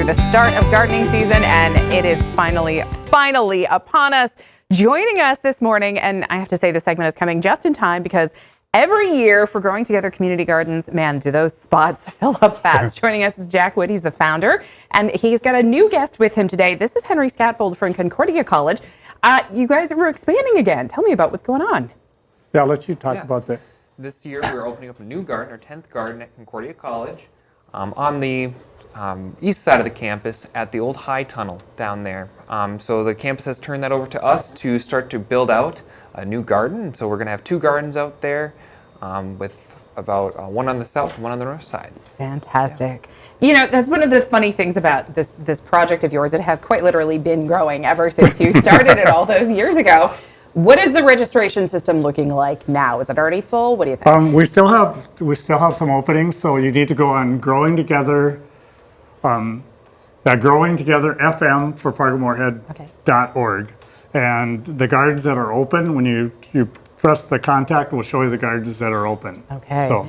the start of gardening season, and it is finally upon us. Joining us this morning, and I have to say this segment is coming just in time because every year for Growing Together Community Gardens, man, do those spots fill up fast. Joining us is Jack Wood. He's the founder, and he's got a new guest with him today. This is Henry Scatfold from Concordia College. You guys are expanding again. Tell me about what's going on. Yeah, I'll let you talk about that. This year we're opening up a new garden, our 10th garden at Concordia College, on the east side of the campus at the old high tunnel down there. So the campus has turned that over to us to start to build out a new garden. So we're going to have 2 gardens out there with about one on the south and one on the north side. Fantastic. Yeah. You know, that's one of the funny things about this project of yours. It has quite literally been growing ever since you started it all those years ago. What is the registration system looking like now? Is it already full? What do you think? We still have some openings, so you need to go on Growing Together, Growing Together FM for FargoMoorhead.org. And the gardens that are open, when you press the contact, will show you the gardens that are open. Okay. So.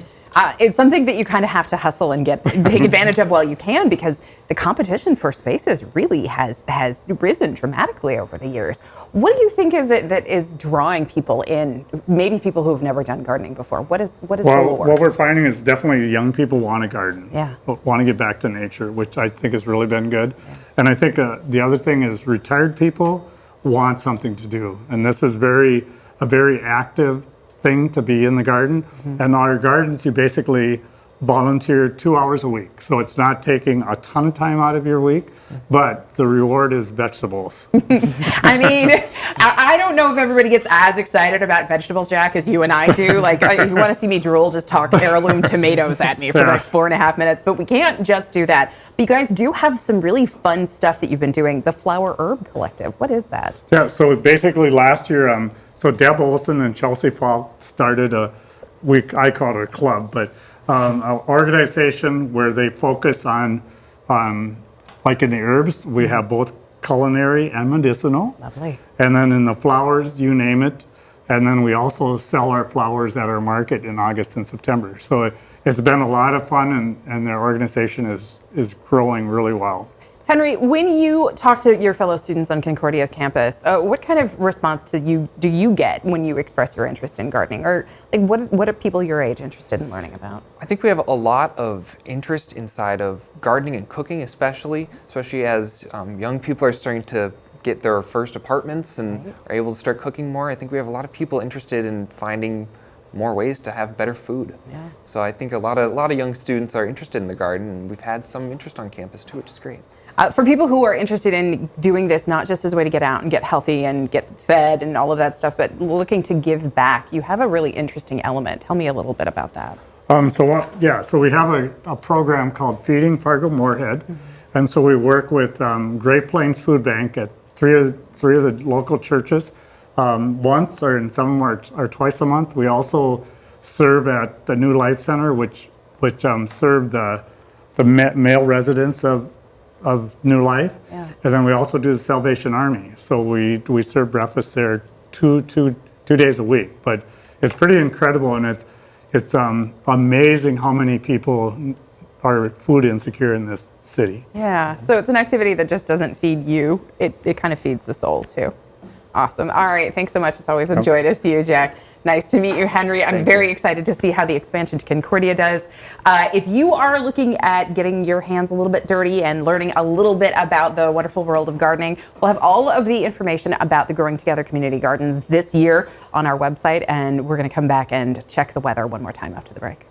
It's something that you kind of have to hustle and take advantage of while you can, because the competition for spaces really has risen dramatically over the years. What do you think is it that is drawing people in? Maybe people who have never done gardening before. What is the lure? What we're finding is definitely young people want to garden. Yeah. Want to get back to nature, which I think has really been good. Yeah. And I think the other thing is retired people want something to do, and this is a very active thing to be in the garden. Mm-hmm. And our gardens, you basically volunteer 2 hours a week. So it's not taking a ton of time out of your week, but the reward is vegetables. I mean, I don't know if everybody gets as excited about vegetables, Jack, as you and I do. Like, if you want to see me drool, just talk heirloom tomatoes at me for the next 4.5 minutes. But we can't just do that. But you guys do have some really fun stuff that you've been doing. The Flower Herb Collective. What is that? Yeah, so basically last year, so Deb Olson and Chelsea Falk started I call it a club, but an organization where they focus on like in the herbs, we have both culinary and medicinal. Lovely. And then in the flowers, you name it. And then we also sell our flowers at our market in August and September. So it's been a lot of fun, and their organization is growing really well. Henry, when you talk to your fellow students on Concordia's campus, what kind of response do you get when you express your interest in gardening? Or like, what are people your age interested in learning about? I think we have a lot of interest inside of gardening and cooking, especially as young people are starting to get their first apartments and are able to start cooking more. I think we have a lot of people interested in finding more ways to have better food. Yeah. So I think a lot of young students are interested in the garden, and we've had some interest on campus too, which is great. For people who are interested in doing this, not just as a way to get out and get healthy and get fed and all of that stuff, but looking to give back, you have a really interesting element. Tell me a little bit about that. So we have a program called Feeding Fargo Moorhead, and so we work with Great Plains Food Bank at three of the local churches once, or in some are twice a month. We also serve at the New Life Center, which serve the male residents of New Life. Yeah. And then we also do the Salvation Army. So we serve breakfast there two days a week. But it's pretty incredible, and it's amazing how many people are food insecure in this city. Yeah, so it's an activity that just doesn't feed you, it kind of feeds the soul too. Awesome. All right, thanks so much. It's always a joy to see you, Jack. Nice to meet you, Henry. I'm very excited to see how the expansion to Concordia does. If you are looking at getting your hands a little bit dirty and learning a little bit about the wonderful world of gardening, we'll have all of the information about the Growing Together Community Gardens this year on our website, and we're going to come back and check the weather one more time after the break.